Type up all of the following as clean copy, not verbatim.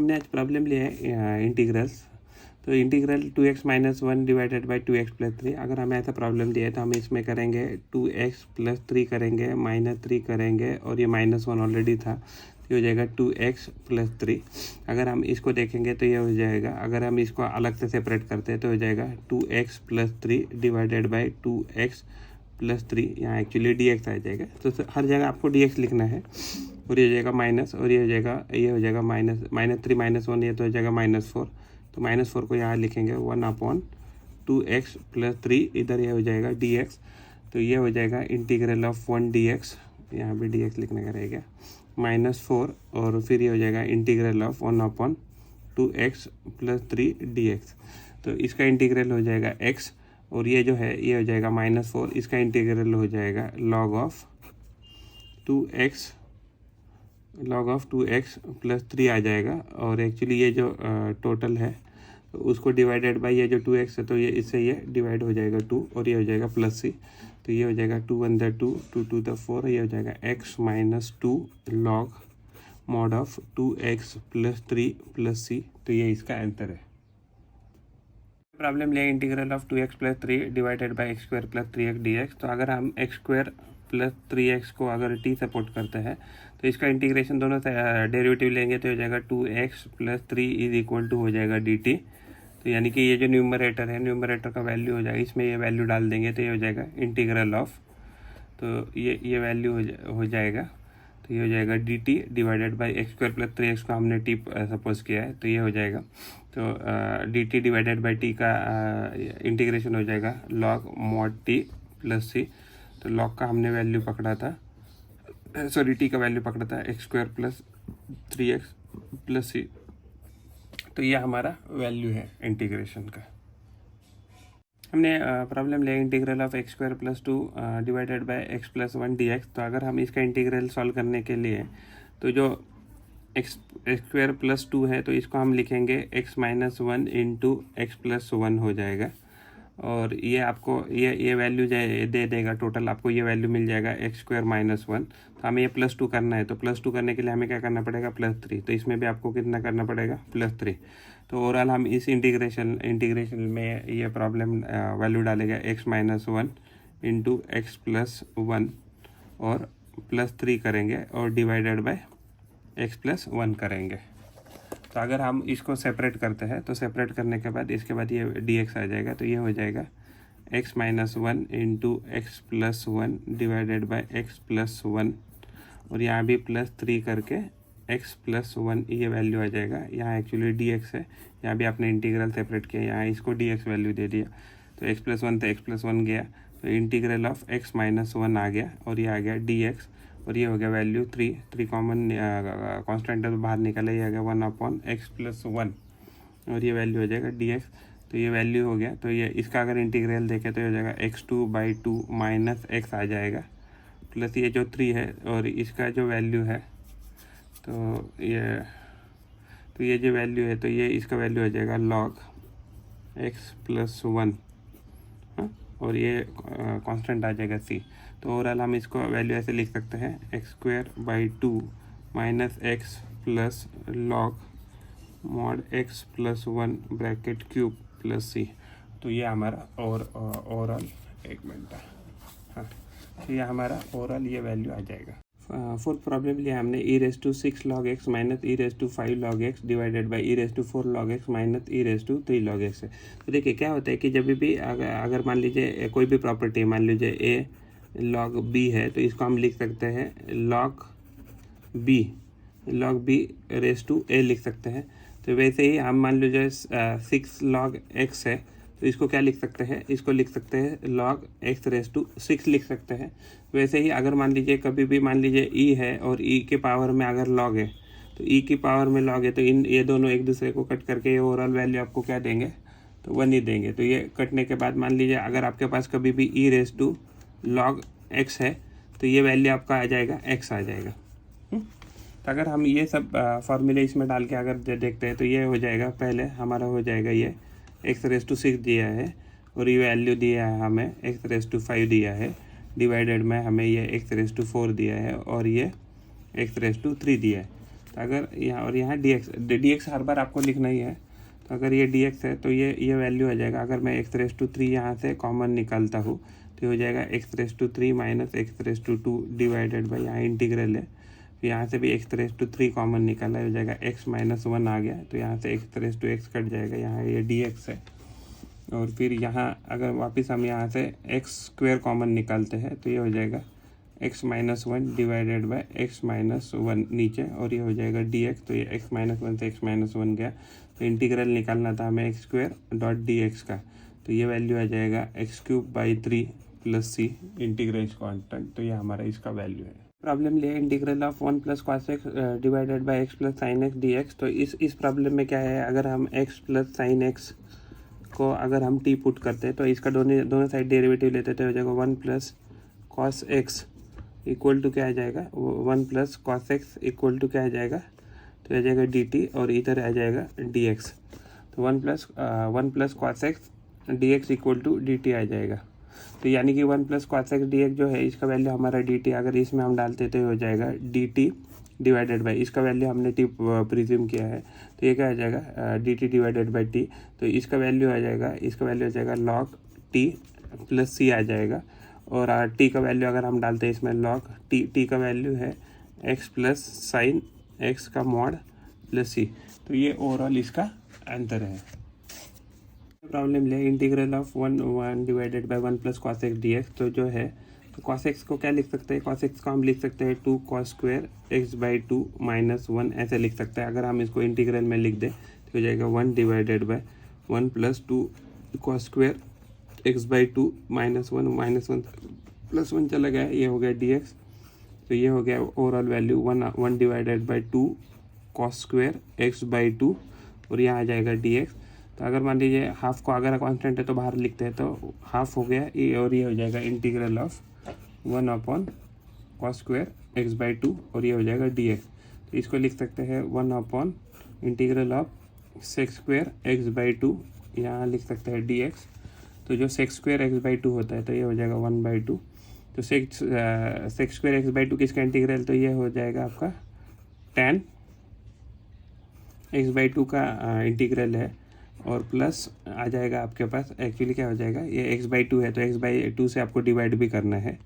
हमने आज प्रॉब्लम लिया है इंटीग्रल्स। तो integral 2x - 1 divided by 2x + 3। अगर हमें ऐसा प्रॉब्लम दिया है तो हम इसमें करेंगे 2x + 3 करेंगे, -3 करेंगे और ये -1 ऑलरेडी था तो ये हो जाएगा 2x + 3। अगर हम इसको देखेंगे तो ये हो जाएगा, अगर हम इसको अलग से सेपरेट करते हैं तो हो जाएगा 2x + 3 डिवाइडेड बाई 2x + 3। यहाँ एक्चुअली dx आ जाएगा, तो हर जगह आपको dx लिखना है। और ये हो जाएगा माइनस, और ये हो जाएगा -3 - 1, ये तो हो जाएगा -4। तो -4 को यहाँ लिखेंगे 1/2x + 3, इधर ये हो जाएगा dx। तो ये हो जाएगा इंटीग्रल ऑफ 1 dx, यहाँ भी dx लिखने का रहेगा -4, और फिर ये हो जाएगा इंटीग्रल ऑफ 1/2x + 3 dx। तो इसका इंटीग्रल हो जाएगा x, और ये जो है ये हो जाएगा -4, इसका इंटीग्रल हो जाएगा log ऑफ 2x + 3 आ जाएगा। और एक्चुअली ये जो टोटल है तो उसको डिवाइडेड बाई ये जो 2x है तो ये इससे ये डिवाइड हो जाएगा 2, और ये हो जाएगा +c। तो ये हो जाएगा 2 × 1 = 2, 2 × 2 = 4, ये हो जाएगा x - 2 log mod of 2x + 3 + c। तो ये इसका आंसर है। प्रॉब्लम लिया integral of 2x + 3 divided by x² + 3x dx। तो अगर हम x² + 3x को अगर t सपोर्ट करते हैं तो इसका इंटीग्रेशन दोनों डेरिवेटिव लेंगे तो हो जाएगा 2x + 3 = हो जाएगा dt। तो यानी कि ये जो न्यूमरेटर है, न्यूमरेटर का वैल्यू हो जाएगा, इसमें ये वैल्यू डाल देंगे तो ये हो जाएगा इंटीग्रल ऑफ, तो ये वैल्यू हो जाएगा, तो ये हो जाएगा dt divided by x² + 3x को हमने t सपोज किया है तो ये हो जाएगा। तो dt डिवाइडेड बाई t का इंटीग्रेशन हो जाएगा log mod t + c। तो log का हमने वैल्यू पकड़ा था, सॉरी t का वैल्यू पकड़ा था x² + 3x + c। तो ये हमारा वैल्यू है इंटीग्रेशन का। हमने प्रॉब्लम लिया integral of x² + 2 divided by x + 1 dx। तो अगर हम इसका इंटीग्रल सॉल्व करने के लिए तो जो x² + 2 है तो इसको हम लिखेंगे x - 1 × x + 1 हो जाएगा, और ये आपको ये वैल्यू दे देगा, टोटल आपको ये वैल्यू मिल जाएगा x² - 1। तो हमें ये +2 करना है, तो +2 करने के लिए हमें क्या करना पड़ेगा +3। तो इसमें भी आपको कितना करना पड़ेगा +3। तो ओवरऑल हम इस इंटीग्रेशन में ये प्रॉब्लम वैल्यू डालेगा x - 1 × x + 1 और +3 करेंगे और डिवाइडेड बाय x + 1 करेंगे। तो अगर हम इसको सेपरेट करते हैं तो सेपरेट करने के बाद इसके बाद ये dx आ जाएगा, तो ये हो जाएगा x - 1 × x + 1 divided by x + 1, और यहाँ भी +3 करके x + 1 ये वैल्यू आ जाएगा। यहाँ एक्चुअली dx है, यहाँ भी आपने इंटीग्रल सेपरेट किया, यहाँ इसको dx वैल्यू दे दिया, तो x + 1 तो x + 1 गया, तो इंटीग्रल ऑफ x - 1 आ गया, और ये आ गया dx, और ये हो गया वैल्यू 3 कॉमन कॉन्स्टेंट तो बाहर निकला, ये आ गया 1/x + 1, और ये वैल्यू हो जाएगा dx। तो ये वैल्यू हो गया, तो ये इसका अगर इंटीग्रल देखें तो हो जाएगा x2/2 - x आ जाएगा, प्लस ये जो 3 है और इसका जो वैल्यू है तो ये जो वैल्यू है तो ये इसका वैल्यू हो जाएगा log x + 1, और ये कांस्टेंट आ जाएगा c। तो ओवरऑल हम इसको वैल्यू ऐसे लिख सकते हैं x²/2 - x plus log mod x + 1 bracket cube + c। तो ये हमारा ओवरऑल एक मिनट, हाँ, तो ये हमारा ओवरऑल ये वैल्यू आ जाएगा। फोर्थ प्रॉब्लम लिया हमने e6 log x - e5 log x divided by e4 log x - e3 log x है। तो देखिए क्या होता है कि जब भी अगर मान लीजिए कोई भी प्रॉपर्टी, मान लीजिए a log b है तो इसको हम लिख सकते हैं log b a लिख सकते हैं। तो वैसे ही हम मान लीजिए 6 log x है तो इसको क्या लिख सकते हैं, इसको लिख सकते हैं log x6 लिख सकते हैं। वैसे ही अगर मान लीजिए कभी भी मान लीजिए e है और e के पावर में अगर log है तो e की पावर में log है, तो ये दोनों एक दूसरे को कट करके ओवरऑल वैल्यू आपको क्या देंगे, तो 1 ही देंगे। तो ये कटने के बाद मान लीजिए अगर आपके पास कभी भी e log x है तो ये वैल्यू आपका आ जाएगा x आ जाएगा। तो अगर हम ये सब फार्मूले इसमें डाल के अगर देखते हैं तो ये हो जाएगा, पहले हमारा हो जाएगा ये x6 दिया है और ये वैल्यू दिया है हमें x5 दिया है, डिवाइडेड में हमें ये x4 दिया है और ये x3 दिया है। तो अगर यहाँ और यहाँ dx हर बार आपको लिखना ही है। तो अगर ये dx है तो ये वैल्यू आ जाएगा। अगर मैं x⁻³ यहाँ से कॉमन निकालता हूँ तो हो जाएगा x⁻³ minus x⁻² divided by, यहाँ इंटीग्रल है, यहाँ से भी x⁻³ कॉमन निकाला हो जाएगा, x-1 आ गया तो यहाँ से x⁻x कट जाएगा, यहाँ ये dx है। और फिर यहाँ अगर वापस हम यहाँ से x² कॉमन निकालते हैं तो ये हो जाएगा x-1 डिवाइडेड बाय x-1 नीचे, और ये हो जाएगा dx। तो ये x-1 से x-1 गया, तो इंटीग्रल निकालना था हमें x² डॉट dx का, तो ये वैल्यू आ जाएगा x³/3 + c इंटीग्रल कांस्टेंट। तो ये हमारा इसका वैल्यू है। प्रॉब्लम लिए integral of 1 + cos x divided by x + sin x dx। तो इस प्रॉब्लम में क्या है, अगर हम x + sin x को अगर हम t पुट करते हैं तो इसका दोनों साइड डेरिवेटिव लेते तो हो जाएगा 1 + cos x इक्वल टू क्या आ जाएगा, 1 + cos x इक्वल टू क्या आ जाएगा, तो आ जाएगा dt, और इधर आ जाएगा dx। तो 1 + cos x dx equal to dt आ जाएगा। तो यानी कि 1 + cos x dx जो है इसका वैल्यू हमारा dt, अगर इसमें हम डालते तो हो जाएगा dt डिवाइडेड बाई, इसका वैल्यू हमने t प्रिज्यूम किया है तो ये क्या आ जाएगा, dt डिवाइडेड बाई t। तो इसका वैल्यू आ जाएगा log t + c आ जाएगा। और t का वैल्यू अगर हम डालते हैं इसमें log t का वैल्यू है x + sin x का मॉड + c। तो ये ओवरऑल इसका आंसर है। प्रॉब्लम ले integral of 1 divided by 1 + cos x dx। तो जो है तो cos x को क्या लिख सकते हैं, cos x को हम लिख सकते हैं 2 cos² x/2 - 1 ऐसे लिख सकते हैं। अगर हम इसको इंटीग्रल में लिख दें तो हो जाएगा 1 डिवाइडेड बाय 1 + 2 cos² x/2 - 1 +1 चला गया, ये हो गया dx। तो ये हो गया overall value 1 divided by 2 cos² x/2, और यहाँ आ जाएगा dx। तो अगर मान लीजिए हाफ को अगर कांस्टेंट है तो बाहर लिखते हैं तो हाफ हो गया ये, और ये हो जाएगा इंटीग्रल ऑफ 1 cos² x/2, और ये हो जाएगा dx। तो इसको लिख सकते हैं 1 इंटीग्रल ऑफ sec² x/2, यहाँ लिख सकते हैं dx। तो जो sec² x/2 होता है तो ये हो जाएगा 1/2। तो sec² x/2 किसका इंटीग्रल, तो ये हो जाएगा आपका tan x/2 का इंटीग्रल है, और प्लस आ जाएगा आपके पास, एक्चुअली क्या हो जाएगा, ये x/2 है तो x/2 से आपको डिवाइड भी करना है।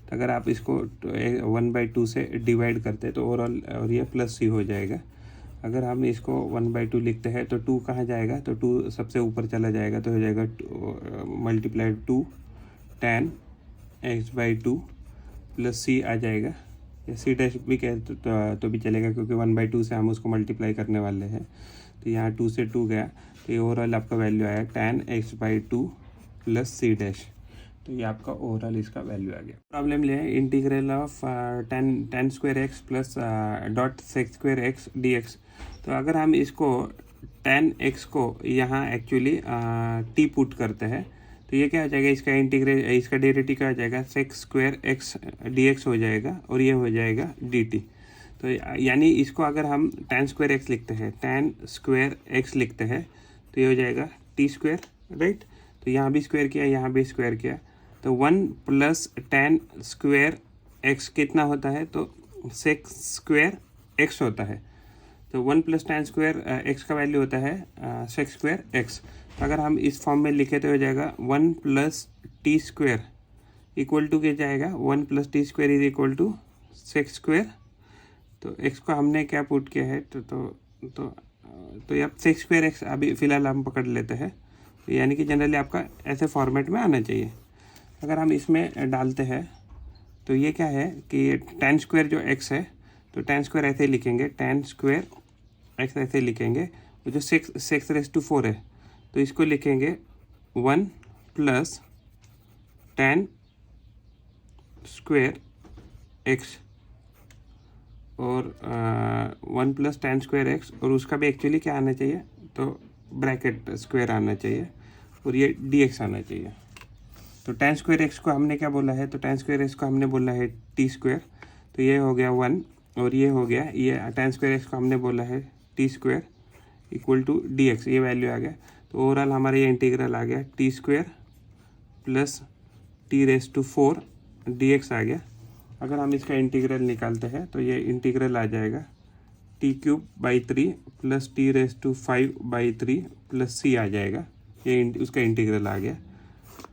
तो अगर आप इसको 1/2 से डिवाइड करते हैं तो ओवरऑल और ये +c हो जाएगा। अगर हम इसको 1/2 लिखते हैं तो 2 कहाँ जाएगा, तो 2 सबसे ऊपर चला जाएगा, तो हो जाएगा × 2 tan x/2 + c आ जाएगा, या c' भी कह तो भी चलेगा, क्योंकि 1/2 से हम उसको मल्टीप्लाई करने वाले हैं। तो यहाँ 2 से 2 गया, तो ये ओवरऑल आपका वैल्यू आया tan x/2 + c'। तो ये आपका ओवरऑल इसका वैल्यू आ गया। प्रॉब्लम ले integral of tan² x dot sec² x dx। तो अगर हम इसको tan x को यहाँ एक्चुअली t पुट करते हैं तो ये क्या हो जाएगा, इसका डेरिवेटिव क्या हो जाएगा, sec² x dx हो जाएगा, और ये हो जाएगा dt। तो यानी इसको अगर हम tan² x लिखते हैं, tan² x लिखते हैं तो ये हो जाएगा t², राइट। तो यहाँ भी स्क्वायर किया, यहाँ भी स्क्वायर किया, तो 1 + tan² x कितना होता है, तो sec² x होता है। तो 1 + tan² x का वैल्यू होता है sec² x। तो अगर हम इस फॉर्म में लिखे तो हो जाएगा 1 + t² इक्वल टू क्या जाएगा, 1 + t² is equal to sec²। तो x को हमने क्या पुट किया है, तो अब sec² x अभी फ़िलहाल हम पकड़ लेते हैं। तो यानी कि जनरली आपका ऐसे फॉर्मेट में आना चाहिए। अगर हम इसमें डालते हैं तो ये क्या है कि tan² जो x है, तो tan² ऐसे लिखेंगे, tan² x ऐसे लिखेंगे, तो जो 6⁴ है तो इसको लिखेंगे 1 + tan² x, और 1 + tan² x, और उसका भी एक्चुअली क्या आना चाहिए, तो ब्रैकेट स्क्वायर आना चाहिए, और ये dx आना चाहिए। तो tan² x को हमने क्या बोला है, तो tan² x को हमने बोला है t², तो ये हो गया 1, और ये हो गया, ये tan² x को हमने बोला है t² इक्वल टू dx, ये वैल्यू आ गया। तो ओवरऑल हमारा ये इंटीग्रल आ गया t² + t⁴ dx आ गया। अगर हम इसका इंटीग्रल निकालते हैं तो ये इंटीग्रल आ जाएगा t³/3 plus t⁵ plus c आ जाएगा। ये उसका इंटीग्रल आ गया।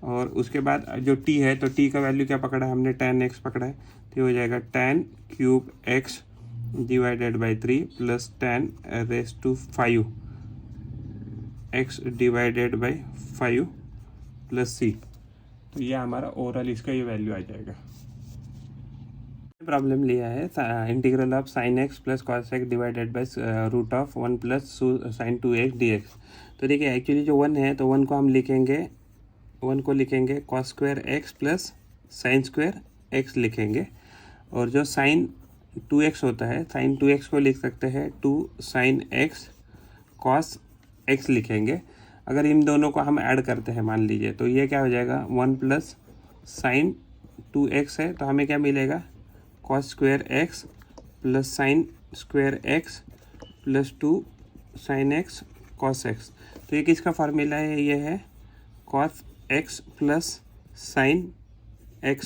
और उसके बाद जो t है तो t का वैल्यू क्या पकड़ा है हमने, tan x पकड़ा है, तो ये हो जाएगा tan³ x/3 plus tan⁵ x/5 plus c। तो ये हमारा ओवरऑल इसका ये वैल्यू आ जाएगा। प्रॉब्लम लिया है integral of sin x plus cos x divided by √1 plus sin 2x dx। तो देखिए एक्चुअली जो 1 है तो 1 को हम लिखेंगे, 1 को लिखेंगे cos² x plus sin² x लिखेंगे। और जो sin 2x होता है, sin 2x को लिख सकते हैं 2 sin x cos x लिखेंगे। अगर इन दोनों को हम ऐड करते हैं मान लीजिए, तो ये क्या हो जाएगा 1 प्लस sin 2x है, तो हमें क्या मिलेगा cos² x plus sin² x plus 2 sin x cos x। तो ये किसका फार्मूला है, ये है cos x plus sin x,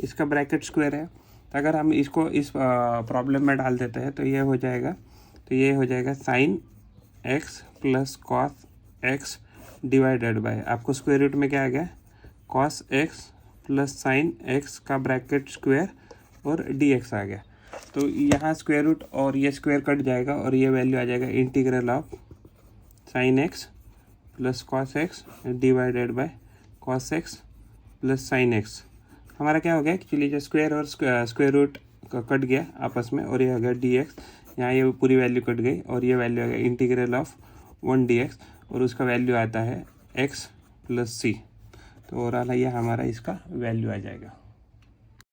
इसका ब्रैकेट स्क्वायर है। तो अगर हम इसको इस प्रॉब्लम में डाल देते हैं तो ये हो जाएगा, sin x plus cos x divided by, आपको स्क्वायर रूट में क्या आ गया cos x plus sin x का ब्रैकेट स्क्वायर और dx आ गया। तो यहाँ स्क्वायर रूट और ये स्क्वायर कट जाएगा और ये वैल्यू आ जाएगा integral of sin x plus cos x divided by cos x plus sin x। हमारा क्या हो गया एक्चुअली, जो स्क्वायर और स्क्वायर रूट कट गया आपस में और ये हो गया dx। यहाँ ये पूरी वैल्यू कट गई और ये वैल्यू आ गया इंटीग्रल ऑफ 1 dx और उसका वैल्यू आता है x प्लस c। तो ओवरऑल ये हमारा इसका वैल्यू आ जाएगा।